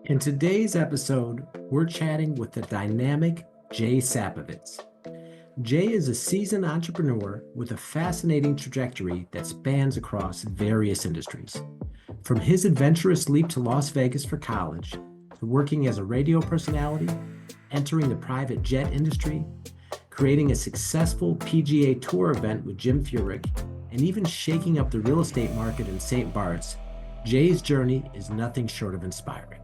In today's episode, we're chatting with the dynamic Jay Sapovits. Jay is a seasoned entrepreneur with a fascinating trajectory that spans across various industries. From his adventurous leap to Las Vegas for college, to working as a radio personality, entering the private jet industry, creating a successful PGA Tour event with Jim Furyk, and even shaking up the real estate market in St. Barts, Jay's journey is nothing short of inspiring.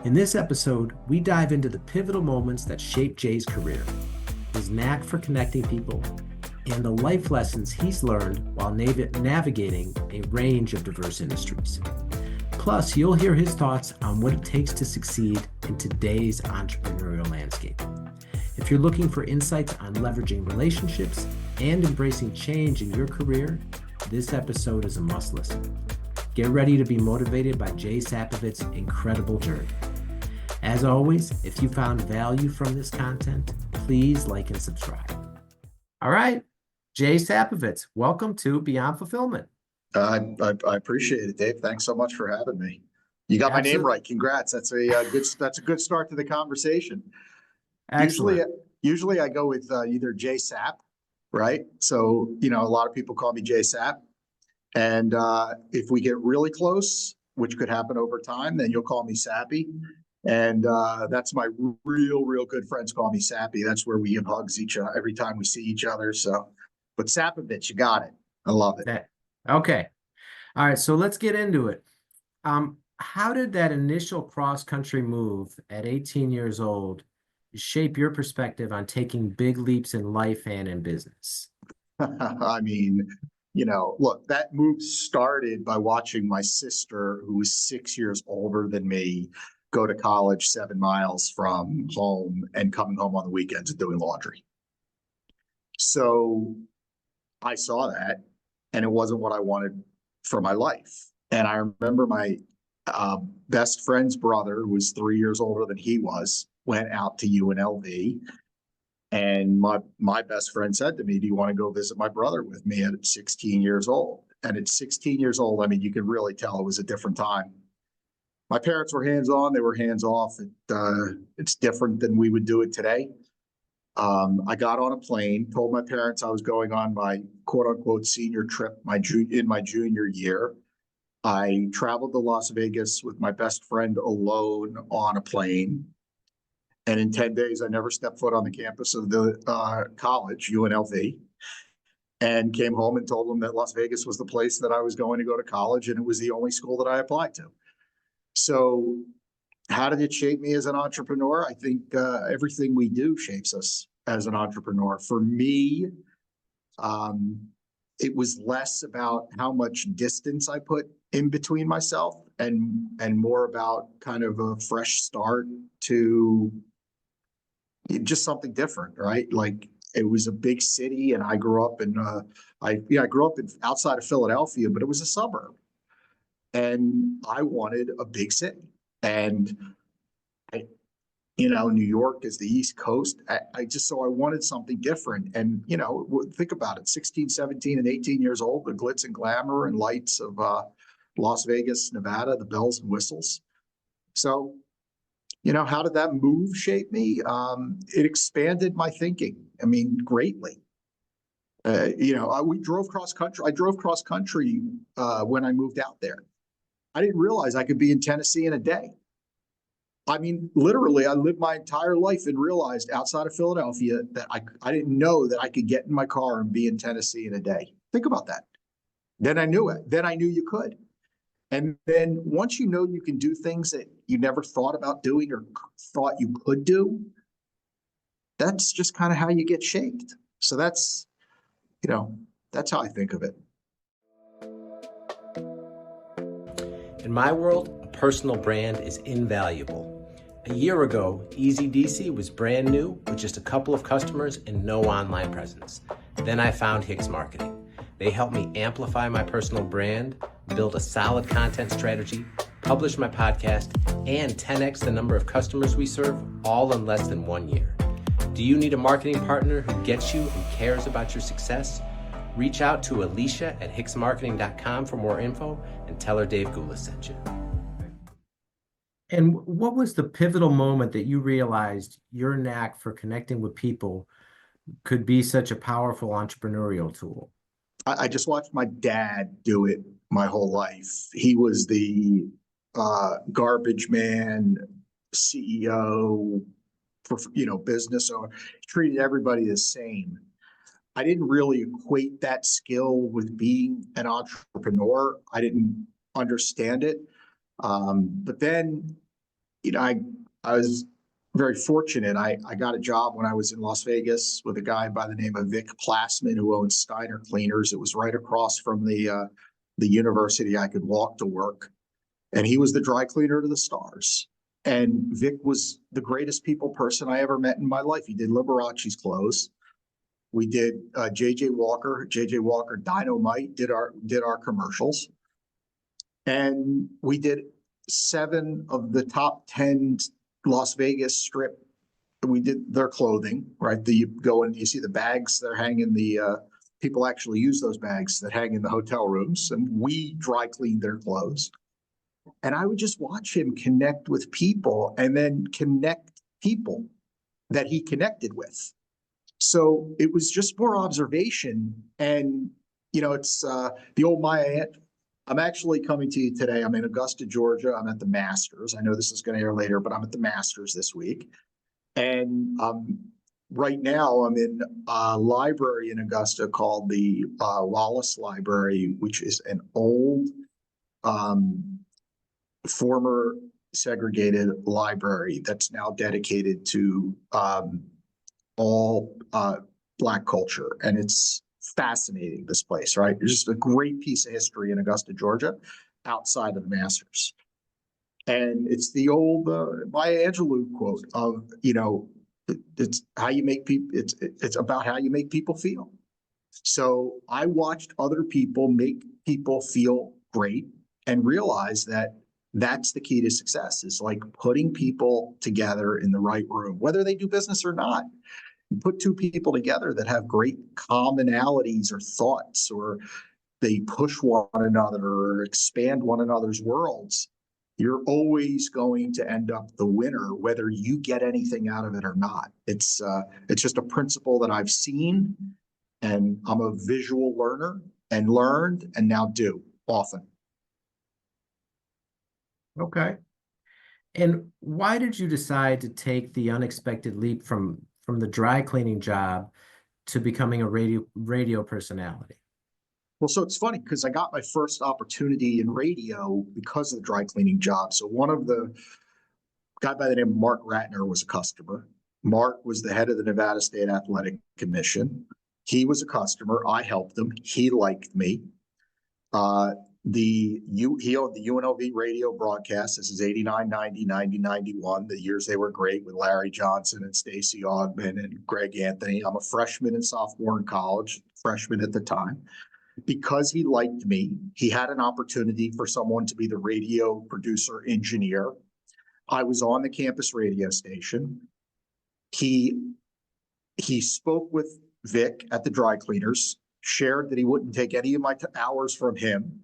In this episode, we dive into the pivotal moments that shaped Jay's career, his knack for connecting people, and the life lessons he's learned while navigating a range of diverse industries. Plus, you'll hear his thoughts on what it takes to succeed in today's entrepreneurial landscape. If you're looking for insights on leveraging relationships and embracing change in your career, this episode is a must listen. Get ready to be motivated by Jay Sapovits' incredible journey. As always, if you found value from this content, please like and subscribe. All right, Jay Sapovits, welcome to Beyond Fulfillment. I appreciate it, Dave. Thanks so much for having me. You got my name right. Congrats. That's a good start to the conversation. Excellent. Usually I go with either Jay Sap, right? So, a lot of people call me Jay Sap. And if we get really close, which could happen over time, then you'll call me Sappy. And that's my real good friends call me Sappy. That's where we give hugs every time we see each other. So, but Sapovits, you got it. I love it. Okay. All right. So let's get into it. How did that initial cross-country move at 18 years old shape your perspective on taking big leaps in life and in business? I mean, look, that move started by watching my sister, who was 6 years older than me, go to college 7 miles from home and coming home on the weekends and doing laundry. So I saw that, and it wasn't what I wanted for my life. And I remember my best friend's brother, who was 3 years older than he was, went out to UNLV. And my best friend said to me, "Do you want to go visit my brother with me?" At 16 years old. And at 16 years old, I mean, you could really tell it was a different time. My parents were hands-on, they were hands-off. It's different than we would do it today. I got on a plane, told my parents I was going on my quote-unquote senior trip in my junior year. I traveled to Las Vegas with my best friend alone on a plane. And in 10 days, I never stepped foot on the campus of the college, UNLV, and came home and told them that Las Vegas was the place that I was going to go to college, and it was the only school that I applied to. So how did it shape me as an entrepreneur? I think everything we do shapes us as an entrepreneur. For me, it was less about how much distance I put in between myself and more about kind of a fresh start to just something different, right? Like, it was a big city, and I grew up in I grew up outside of Philadelphia, but it was a suburb, and I wanted a big city. And New York is the East Coast. I wanted something different. And think about it: 16, 17, and 18 years old, the glitz and glamour and lights of Las Vegas, Nevada, the bells and whistles. So, how did that move shape me? It expanded my thinking. I mean, greatly. We drove cross country. I drove cross country when I moved out there. I didn't realize I could be in Tennessee in a day. I mean, literally, I lived my entire life and realized outside of Philadelphia that I didn't know that I could get in my car and be in Tennessee in a day. Think about that. Then I knew it. Then I knew you could. And then once you can do things that you never thought about doing or thought you could do, that's just kind of how you get shaped. So that's how I think of it. In my world, a personal brand is invaluable. A year ago, Easy DC was brand new with just a couple of customers and no online presence. Then I found Hicks Marketing. They helped me amplify my personal brand, build a solid content strategy, publish my podcast, and 10x the number of customers we serve, all in less than 1 year. Do you need a marketing partner who gets you and cares about your success? Reach out to Alicia at hicksmarketing.com for more info and tell her Dave Goulas sent you. And what was the pivotal moment that you realized your knack for connecting with people could be such a powerful entrepreneurial tool? I just watched my dad do it my whole life. He was the garbage man, CEO, business owner. He treated everybody the same. I didn't really equate that skill with being an entrepreneur. I didn't understand it. But then, I was very fortunate. I got a job when I was in Las Vegas with a guy by the name of Vic Plassman who owned Steiner Cleaners. It was right across from the university. I could walk to work, and he was the dry cleaner to the stars. And Vic was the greatest people person I ever met in my life. He did Liberace's clothes. We did JJ Walker Dynamite did our commercials, and we did 7 of the top 10 Las Vegas strip. We did their clothing, right? You go and you see the bags that are hanging. The people actually use those bags that hang in the hotel rooms, and we dry cleaned their clothes. And I would just watch him connect with people, and then connect people that he connected with. So it was just more observation. And, it's the old Maya. I'm actually coming to you today. I'm in Augusta, Georgia. I'm at the Masters. I know this is going to air later, but I'm at the Masters this week. And right now I'm in a library in Augusta called the Wallace Library, which is an old former segregated library that's now dedicated to all Black culture. And it's fascinating, this place, right? It's just a great piece of history in Augusta, Georgia, outside of the Masters. And it's the old Maya Angelou quote of, it's how you make people, it's about how you make people feel. So I watched other people make people feel great and realized that that's the key to success, is like putting people together in the right room, whether they do business or not. You put 2 people together that have great commonalities or thoughts, or they push one another or expand one another's worlds. You're always going to end up the winner, whether you get anything out of it or not. It's just a principle that I've seen, and I'm a visual learner and learned and now do often. Okay. And why did you decide to take the unexpected leap from the dry cleaning job to becoming a radio personality? Well, so it's funny because I got my first opportunity in radio because of the dry cleaning job. So one of the guy by the name of Mark Ratner was a customer. Mark was the head of the Nevada State Athletic Commission. He was a customer. I helped him. He liked me. He owned the UNLV radio broadcast. This is 89, 90, 90, 91, the years they were great with Larry Johnson and Stacey Augman and Greg Anthony. I'm a freshman and sophomore in college, freshman at the time. Because he liked me, he had an opportunity for someone to be the radio producer engineer. I was on the campus radio station. He spoke with Vic at the dry cleaners, shared that he wouldn't take any of my hours from him,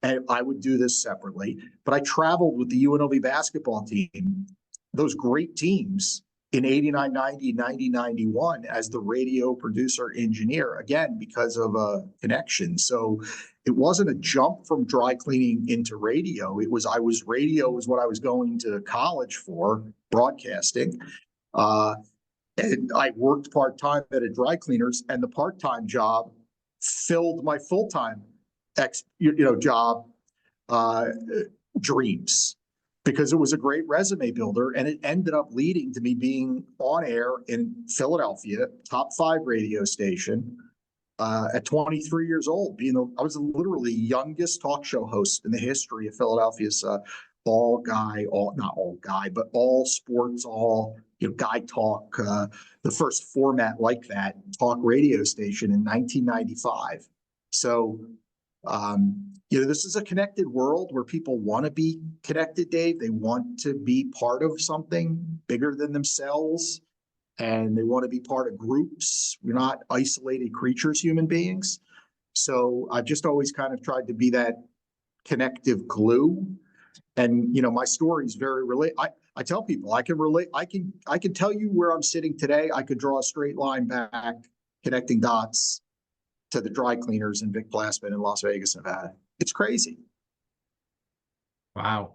and I would do this separately. But I traveled with the UNLV basketball team, those great teams, in 89, 90, 90, 91 as the radio producer engineer, again, because of a connection. So it wasn't a jump from dry cleaning into radio. Radio was what I was going to college for, broadcasting. And I worked part-time at a dry cleaners, and the part-time job filled my full-time job dreams, because it was a great resume builder, and it ended up leading to me being on air in Philadelphia, top 5 radio station, at 23 years old. I was literally the youngest talk show host in the history of Philadelphia's not all guy, but all sports, all guy talk, the first format like that talk radio station in 1995. So this is a connected world where people want to be connected, Dave. They want to be part of something bigger than themselves, and they want to be part of groups. We're not isolated creatures, human beings. So I've just always kind of tried to be that connective glue. And, my story is very I tell people I can relate. I can tell you where I'm sitting today. I could draw a straight line back, connecting dots to the dry cleaners in Vic Plasman in Las Vegas, Nevada. It's crazy. Wow.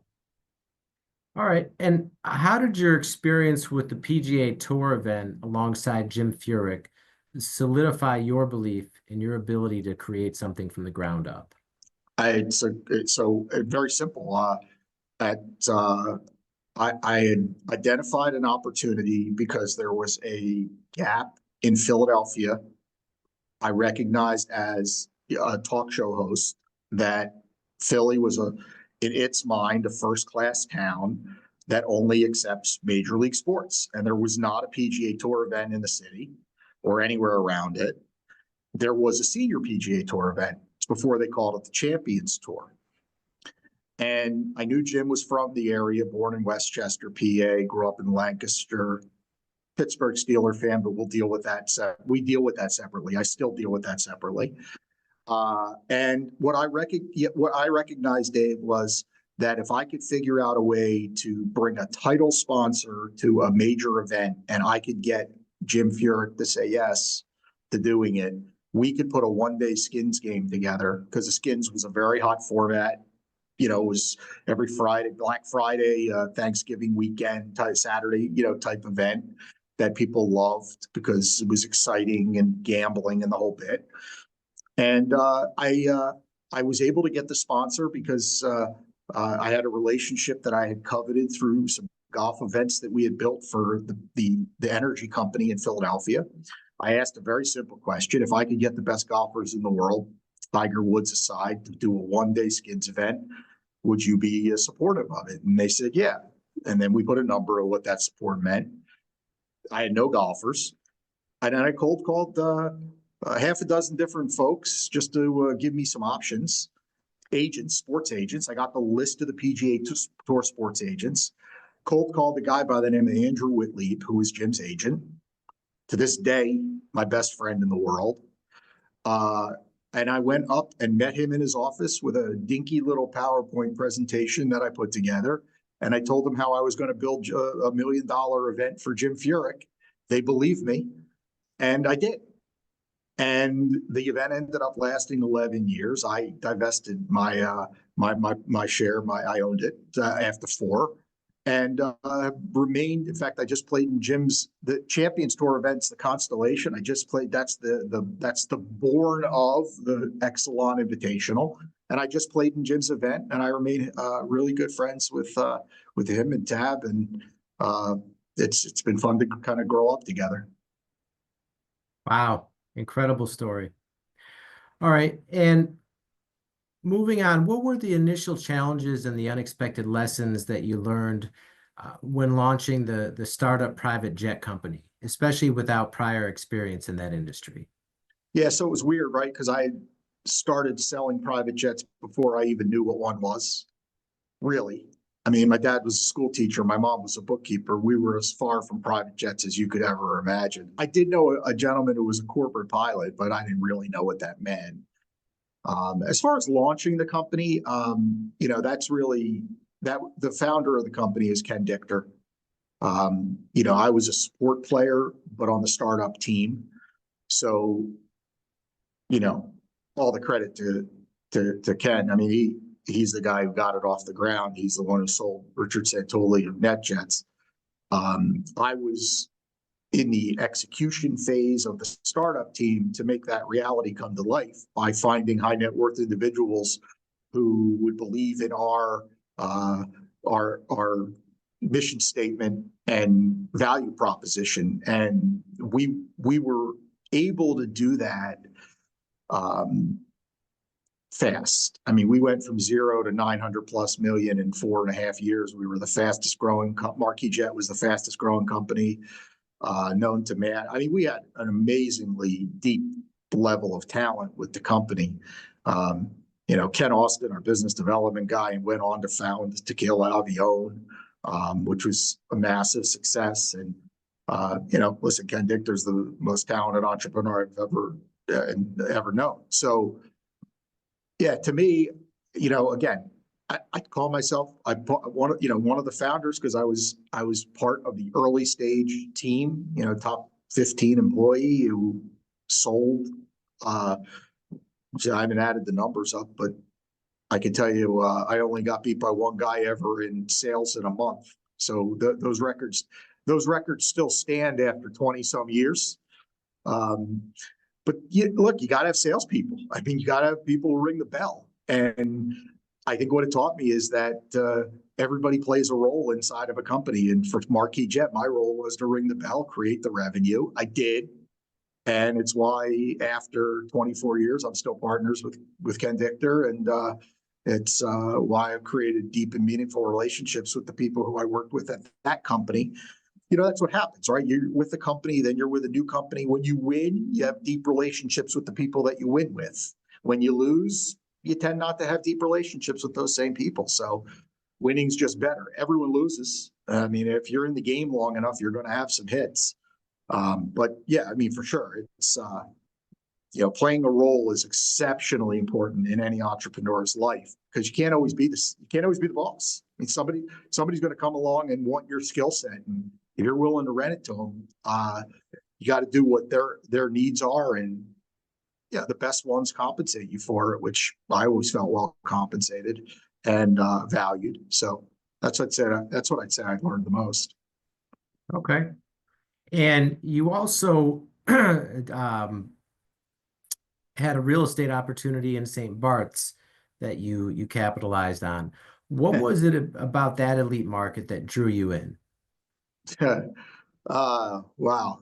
All right. And how did your experience with the PGA Tour event alongside Jim Furyk solidify your belief in your ability to create something from the ground up? It's very simple. At I had identified an opportunity because there was a gap in Philadelphia. I recognized as a talk show host that Philly was in its mind, a first-class town that only accepts major league sports. And there was not a PGA Tour event in the city or anywhere around it. There was a senior PGA Tour event before they called it the Champions Tour. And I knew Jim was from the area, born in Westchester, PA, grew up in Lancaster, Pittsburgh Steeler fan, but we'll deal with that. We deal with that separately. I still deal with that separately. And what I recognized, Dave, was that if I could figure out a way to bring a title sponsor to a major event and I could get Jim Furyk to say yes to doing it, we could put a one-day skins game together, because the skins was a very hot format. It was every Friday, Black Friday, Thanksgiving weekend, Saturday, type event that people loved because it was exciting and gambling and the whole bit. And I was able to get the sponsor because I had a relationship that I had coveted through some golf events that we had built for the energy company in Philadelphia. I asked a very simple question: if I could get the best golfers in the world, Tiger Woods aside, to do a one-day skins event, would you be supportive of it? And they said, yeah. And then we put a number of what that support meant. I had no golfers. And then I cold called half a dozen different folks just to give me some options. Agents, sports agents. I got the list of the PGA Tour sports agents. Cold called the guy by the name of Andrew Whitleap, who was Jim's agent. To this day, my best friend in the world. And I went up and met him in his office with a dinky little PowerPoint presentation that I put together. And I told them how I was going to build a $1 million event for Jim Furyk. They believed me, and I did. And the event ended up lasting 11 years. I divested my my share. I owned it after 4, and remained. In fact, I just played in the Champions Tour events, the Constellation. I just played. That's the born of the Exelon Invitational, and I just played in Jim's event, and I remain really good friends with him and Tab, and it's been fun to kind of grow up together. Wow. Incredible story. All right. And moving on, what were the initial challenges and the unexpected lessons that you learned when launching the startup private jet company, especially without prior experience in that industry? Yeah, so it was weird, right? Because I started selling private jets before I even knew what one was, really. I mean, my dad was a school teacher. My mom was a bookkeeper. We were as far from private jets as you could ever imagine. I did know a gentleman who was a corporate pilot, but I didn't really know what that meant. As far as launching the company, that's really the founder of the company is Ken Dichter. I was a support player, but on the startup team. So, all the credit to Ken. I mean, he's the guy who got it off the ground. He's the one who sold Richard Santoli of NetJets. I was in the execution phase of the startup team to make that reality come to life by finding high net worth individuals who would believe in our mission statement and value proposition. And we were able to do that fast. I mean, we went from 0 to 900+ million in 4.5 years. We were the fastest growing. Marquis Jet was the fastest growing company known to man. I mean, we had an amazingly deep level of talent with the company. Ken Austin, our business development guy, went on to found Tequila Avion, which was a massive success. And listen, Ken Dichter's the most talented entrepreneur I've ever known. So, yeah, to me, again, I call myself one of the founders because I was part of the early stage team, top 15 employee who sold. I haven't added the numbers up, but I can tell you I only got beat by one guy ever in sales in a month. So those records still stand after 20 some years. But look, you got to have salespeople. I mean, you got to have people who ring the bell. And I think what it taught me is that everybody plays a role inside of a company. And for Marquis Jet, my role was to ring the bell, create the revenue. I did. And it's why after 24 years, I'm still partners with Ken Dichter. And it's why I've created deep and meaningful relationships with the people who I worked with at that company. That's what happens, right? You're with the company, then you're with a new company. When you win, you have deep relationships with the people that you win with. When you lose, you tend not to have deep relationships with those same people. So winning's just better. Everyone loses. I mean, if you're in the game long enough, you're going to have some hits. But yeah, I mean, for sure, it's, playing a role is exceptionally important in any entrepreneur's life because you can't always be the boss. I mean, somebody's going to come along and want your skill set, and if you're willing to rent it to them, you got to do what their needs are, and yeah, the best ones compensate you for it, which I always felt well compensated and valued. So that's what I'd say I've learned the most. Okay. And you also had a real estate opportunity in St. Barts that you capitalized on. What was it about that elite market that drew you in? Wow.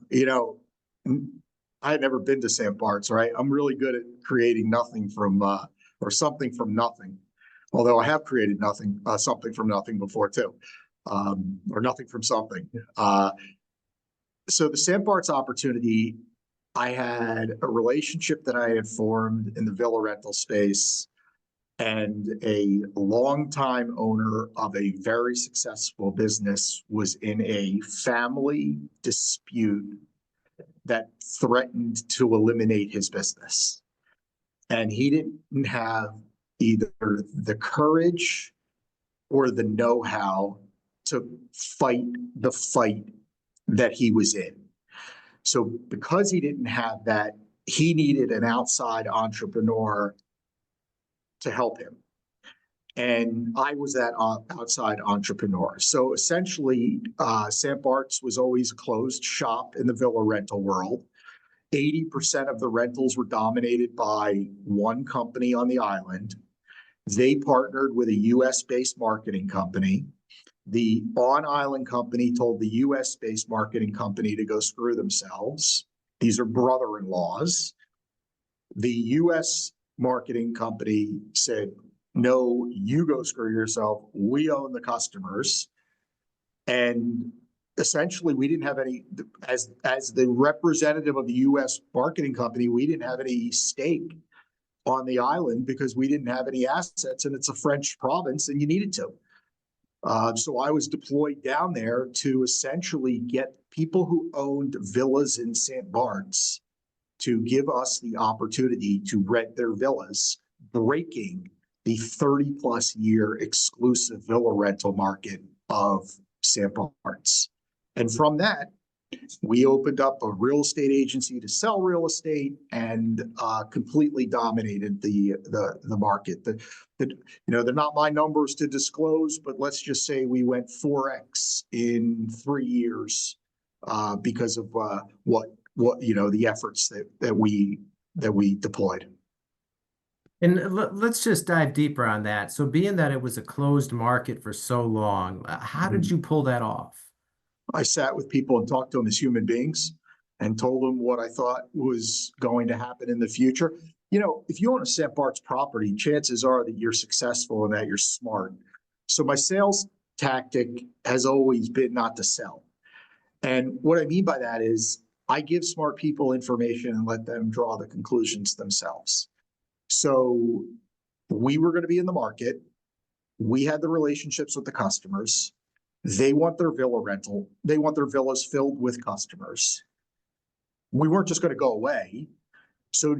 I had never been to St. Bart's, right? I'm really good at creating nothing from or something from nothing. Although I have created something from nothing before too, or nothing from something. So the St. Bart's opportunity, I had a relationship that I had formed in the villa rental space, and a longtime owner of a very successful business was in a family dispute that threatened to eliminate his business. And he didn't have either the courage or the know-how to fight the fight that he was in. So because he didn't have that, he needed an outside entrepreneur to help him. And I was that outside entrepreneur. So essentially, St. Bart's was always a closed shop in the villa rental world. 80% of the rentals were dominated by one company on the island. They partnered with a US-based marketing company. The on-island company told the US-based marketing company to go screw themselves. These are brother-in-laws. The US marketing company said, no, you go screw yourself. We own the customers. And essentially, we didn't have any, as the representative of the US marketing company, we didn't have any stake on the island because we didn't have any assets, and it's a French province and you needed to. So I was deployed down there to essentially get people who owned villas in St. Bart's to give us the opportunity to rent their villas, breaking the 30+ year exclusive villa rental market of St. Bart's. And from that, we opened up a real estate agency to sell real estate and completely dominated the market. They're not my numbers to disclose, but let's just say we went 4x in 3 years because of the efforts that we deployed. And let's just dive deeper on that. So being that it was a closed market for so long, how did you pull that off? I sat with people and talked to them as human beings and told them what I thought was going to happen in the future. If you own a St. Bart's property, chances are that you're successful and that you're smart. So my sales tactic has always been not to sell. And what I mean by that is I give smart people information and let them draw the conclusions themselves. So we were going to be in the market. We had the relationships with the customers. They want their villa rental. They want their villas filled with customers. We weren't just going to go away. So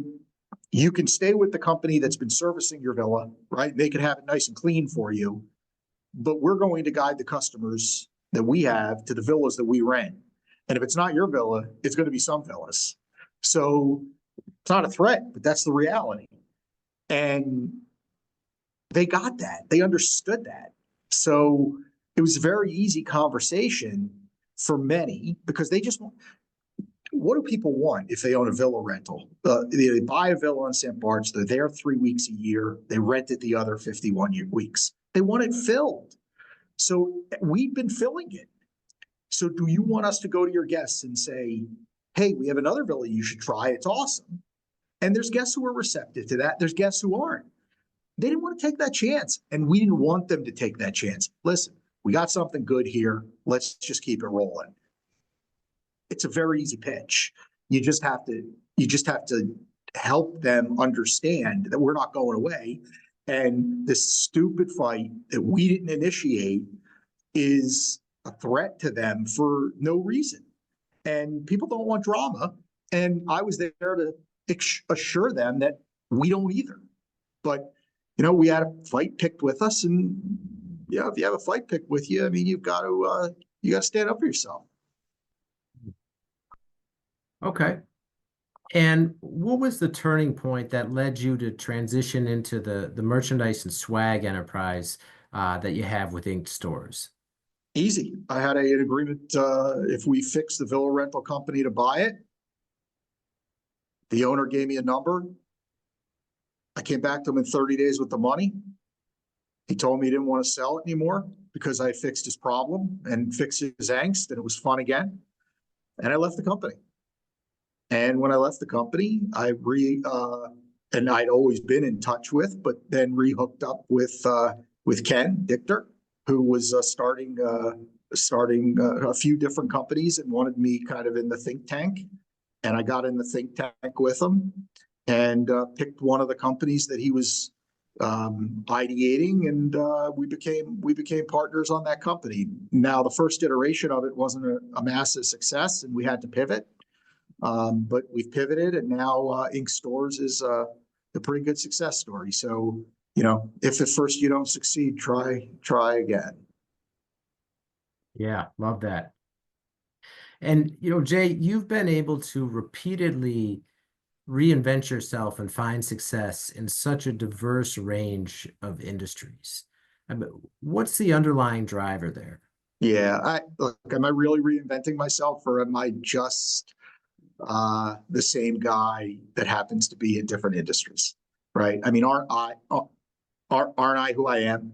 You can stay with the company that's been servicing your villa, right? They can have it nice and clean for you, but we're going to guide the customers that we have to the villas that we rent. And if it's not your villa, it's going to be some villas. So it's not a threat, but that's the reality. And they got that. They understood that. So it was a very easy conversation for many because they just want, what do people want if they own a villa rental? They buy a villa in St. Barts, they're there 3 weeks a year, they rent it the other 51 weeks. They want it filled. So we've been filling it. So do you want us to go to your guests and say, hey, we have another villa you should try, it's awesome? And there's guests who are receptive to that, there's guests who aren't. They didn't want to take that chance, and we didn't want them to take that chance. Listen, we got something good here, let's just keep it rolling. It's a very easy pitch. You just have to help them understand that we're not going away. And this stupid fight that we didn't initiate is a threat to them for no reason. And people don't want drama. And I was there to assure them that we don't either. But, we had a fight picked with us. And yeah, if you have a fight picked with you, I mean, you got to stand up for yourself. Okay. And what was the turning point that led you to transition into the merchandise and swag enterprise that you have with Inked Stores? Easy. I had an agreement, if we fix the villa rental company to buy it, the owner gave me a number. I came back to him in 30 days with the money. He told me he didn't want to sell it anymore because I fixed his problem and fixed his angst, and it was fun again. And I left the company. And when I left the company, and I'd always been in touch with, but then re-hooked up with Ken Dichter, who was starting a few different companies and wanted me kind of in the think tank. And I got in the think tank with him and picked one of the companies that he was ideating, and we became partners on that company. Now, the first iteration of it wasn't a massive success, and we had to pivot. But we've pivoted, and now Inked Stores is a pretty good success story. So, if at first you don't succeed, try again. Yeah, love that. And, Jay, you've been able to repeatedly reinvent yourself and find success in such a diverse range of industries. I mean, what's the underlying driver there? Yeah, look, am I really reinventing myself, or am I just the same guy that happens to be in different industries, right? I mean, aren't I who I am?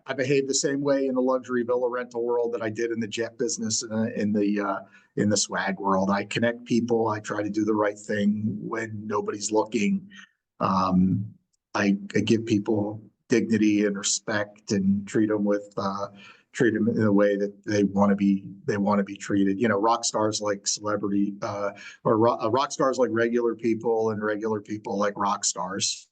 I behave the same way in the luxury villa rental world that I did in the jet business and in the swag world. I connect people. I try to do the right thing when nobody's looking. I give people dignity and respect and treat them in a way that they want to be treated. Rock stars like celebrity, or rock stars like regular people, and regular people like rock stars.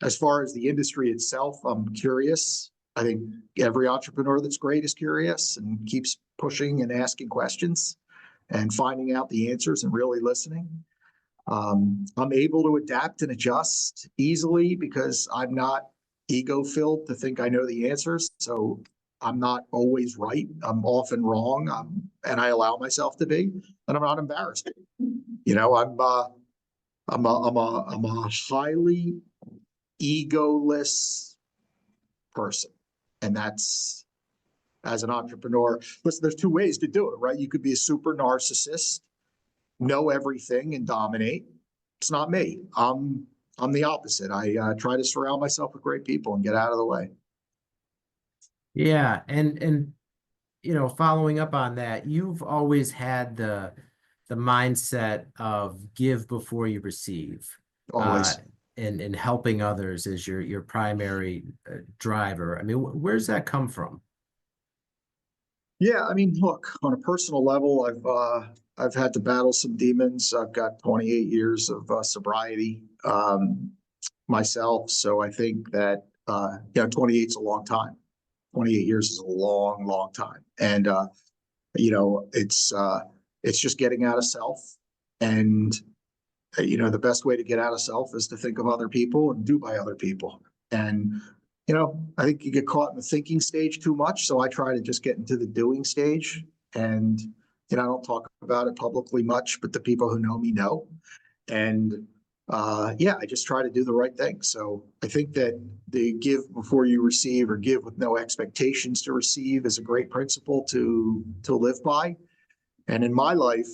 As far as the industry itself, I'm curious. I think every entrepreneur that's great is curious and keeps pushing and asking questions and finding out the answers and really listening. I'm able to adapt and adjust easily because I'm not ego-filled to think I know the answers. So I'm not always right. I'm often wrong, and I allow myself to be, and I'm not embarrassed. I'm a highly egoless person, and that's, as an entrepreneur. Listen, there's two ways to do it, right? You could be a super narcissist, know everything, and dominate. It's not me. I'm the opposite. I try to surround myself with great people and get out of the way. Yeah, and following up on that, you've always had the mindset of give before you receive, Always. and helping others is your primary driver. I mean, where's that come from? Yeah, I mean, look, on a personal level, I've had to battle some demons. I've got 28 years of sobriety myself, so I think that 28 is a long time. 28 years is a long, long time, and it's just getting out of self And, the best way to get out of self is to think of other people and do by other people. And, I think you get caught in the thinking stage too much. So I try to just get into the doing stage. And, I don't talk about it publicly much, but the people who know me know. And yeah, I just try to do the right thing. So I think that the give before you receive, or give with no expectations to receive, is a great principle to live by. And in my life,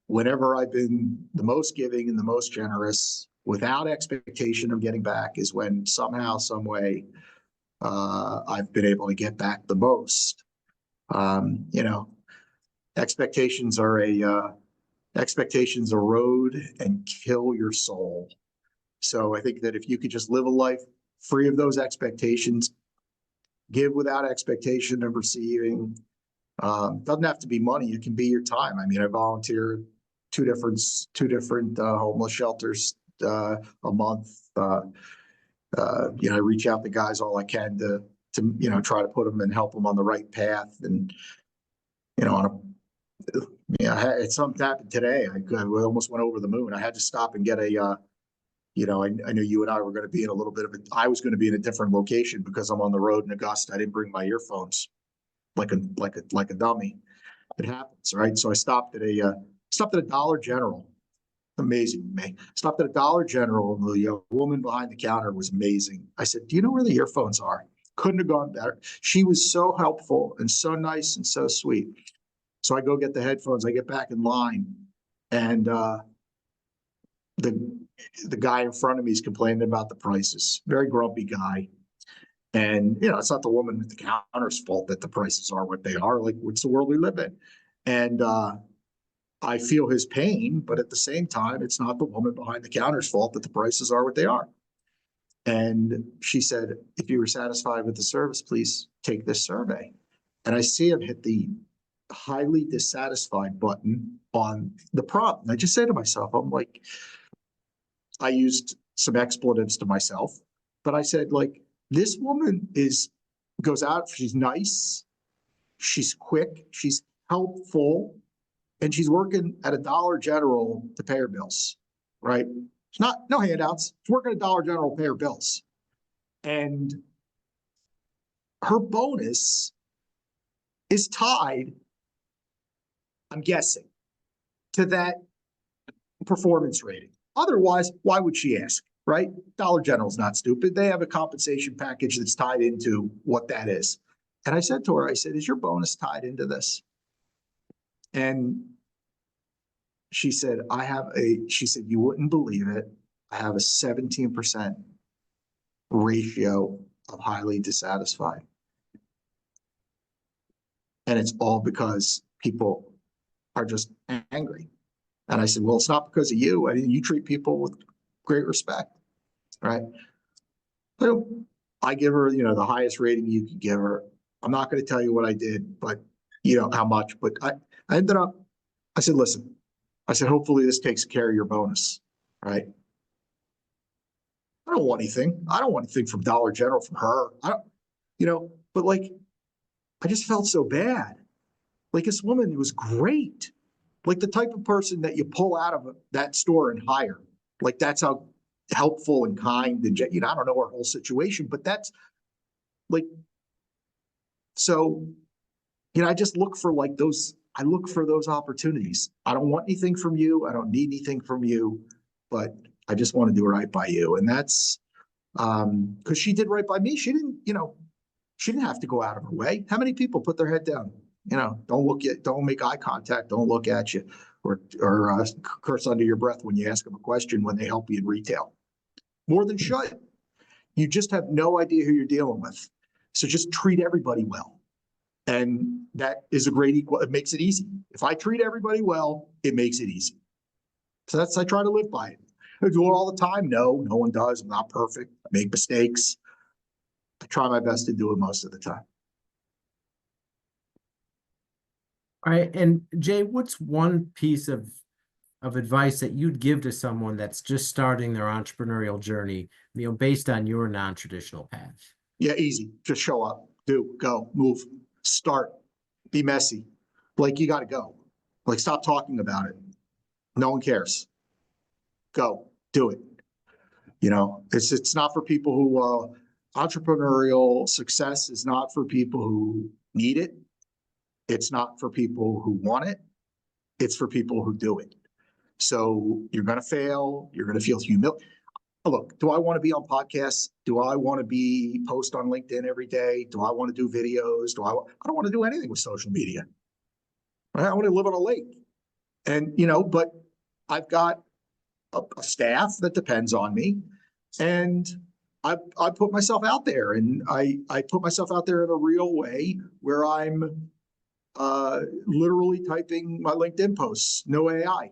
whenever I've been the most giving and the most generous without expectation of getting back, is when somehow, some way, I've been able to get back the most. You know, expectations are expectations erode and kill your soul. So I think that if you could just live a life free of those expectations, give without expectation of receiving. Doesn't have to be money. It can be your time. I mean, I volunteer two different homeless shelters a month. I reach out to guys all I can to try to put them and help them on the right path. And it's something happened today. I almost went over the moon. I had to stop and get a. I knew you and I were going to be in a little bit of a. I was going to be in a different location because I'm on the road in Augusta. I didn't bring my earphones, like a dummy. It happens, right? So I stopped at a Dollar General. Amazing to me. Stopped at a Dollar General, and the woman behind the counter was amazing. I said, "Do you know where the earphones are?" Couldn't have gone better. She was so helpful and so nice and so sweet. So I go get the headphones. I get back in line, and the guy in front of me is complaining about the prices. Very grumpy guy. And, it's not the woman at the counter's fault that the prices are what they are. Like, what's the world we live in? And I feel his pain, but at the same time, it's not the woman behind the counter's fault that the prices are what they are. And she said, "If you were satisfied with the service, please take this survey." And I see him hit the highly dissatisfied button on the prompt. And I just say to myself, I'm like, I used some expletives to myself, but I said, like, this woman goes out, she's nice, she's quick, she's helpful, and she's working at a Dollar General to pay her bills, right? It's not no handouts. She's working at Dollar General to pay her bills. And her bonus is tied, I'm guessing, to that performance rating. Otherwise, why would she ask, right? Dollar General's not stupid. They have a compensation package that's tied into what that is. And I said to her, I said, "Is your bonus tied into this?" And she said, she said, "You wouldn't believe it. I have a 17% ratio of highly dissatisfied. And it's all because people are just angry." And I said, "Well, it's not because of you. I mean, you treat people with great respect, right?" So I give her, the highest rating you could give her. I'm not going to tell you what I did, but how much. But I ended up, I said, "Listen," I said, "hopefully this takes care of your bonus, right? I don't want anything. I don't want anything from Dollar General from her. I don't, but like, I just felt so bad. Like, this woman was great. Like the type of person that you pull out of that store and hire. Like, that's how helpful and kind and, I don't know her whole situation, but that's like, so, I just look for like those, I look for those opportunities. I don't want anything from you. I don't need anything from you, but I just want to do right by you. And that's, because she did right by me. She didn't, she didn't have to go out of her way. How many people put their head down? Don't make eye contact, don't look at you, or curse under your breath when you ask them a question when they help you in retail. More than should. You just have no idea who you're dealing with. So just treat everybody well. And that is a great equal. It makes it easy. If I treat everybody well, it makes it easy. So I try to live by it. I do it all the time. No one does. I'm not perfect. I make mistakes. I try my best to do it most of the time. All right. And Jay, what's one piece of advice that you'd give to someone that's just starting their entrepreneurial journey, based on your non-traditional path? Yeah, easy. Just show up, do, go, move, start, be messy. Like, you got to go. Like, stop talking about it. No one cares. Go do it. You know, it's not for people who, entrepreneurial success is not for people who need it. It's not for people who want it. It's for people who do it. So you're going to fail. You're going to feel humiliated. Look, do I want to be on podcasts? Do I want to be post on LinkedIn every day? Do I want to do videos? I don't want to do anything with social media. I want to live on a lake. And, you know, but I've got a staff that depends on me. And I put myself out there, and I put myself out there in a real way where I'm literally typing my LinkedIn posts, no AI,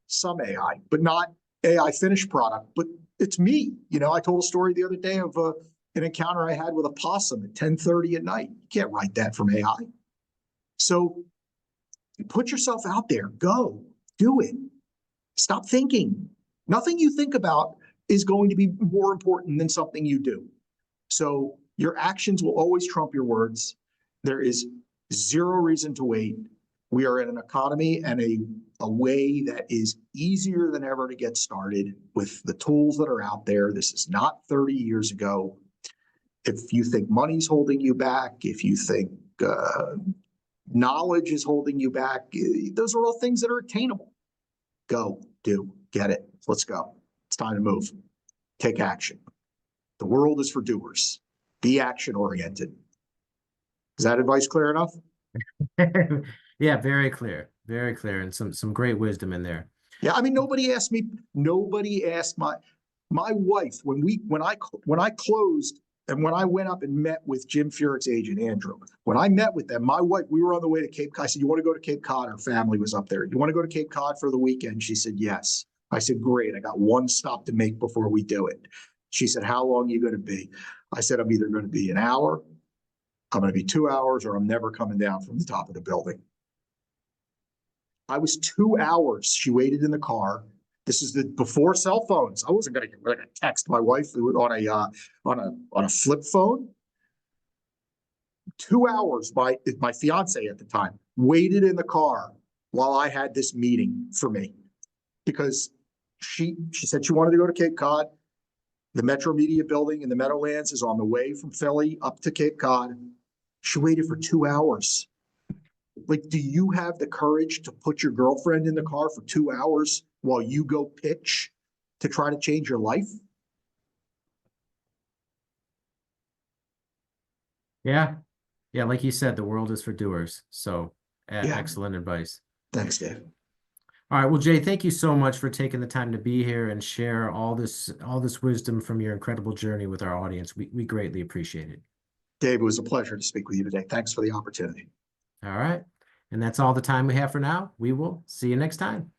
some AI, but not AI finished product, but it's me. You know, I told a story the other day of an encounter I had with a possum at 10:30 at night. You can't write that from AI. So put yourself out there, go do it. Stop thinking. Nothing you think about is going to be more important than something you do. So your actions will always trump your words. There is zero reason to wait. We are in an economy and a way that is easier than ever to get started with the tools that are out there. This is not 30 years ago. If you think money's holding you back, if you think knowledge is holding you back, those are all things that are attainable. Go, do, get it. Let's go. It's time to move. Take action. The world is for doers. Be action oriented. Is that advice clear enough? Yeah, very clear, and some great wisdom in there. Yeah, I mean, nobody asked my wife when I closed and when I went up and met with Jim Furyk's agent, Andrew. When I met with them, my wife, we were on the way to Cape Cod. I said, "You want to go to Cape Cod?" Her family was up there. "You want to go to Cape Cod for the weekend?" She said, "Yes." I said, "Great. I got one stop to make before we do it." She said, "How long are you going to be?" I said, "I'm either going to be an hour, I'm going to be 2 hours, or I'm never coming down from the top of the building." I was 2 hours. She waited in the car. This is before cell phones. I wasn't going to text my wife on a flip phone. 2 hours. My fiance at the time waited in the car while I had this meeting for me, because she said she wanted to go to Cape Cod. The Metro Media Building in the Meadowlands is on the way from Philly up to Cape Cod. She waited for 2 hours. Like, do you have the courage to put your girlfriend in the car for 2 hours while you go pitch to try to change your life? Yeah, like you said, the world is for doers. So Yeah. excellent advice. Thanks, Dave. All right, well, Jay, thank you so much for taking the time to be here and share all this wisdom from your incredible journey with our audience. We greatly appreciate it. Dave, it was a pleasure to speak with you today. Thanks for the opportunity. All right, and that's all the time we have for now. We will see you next time.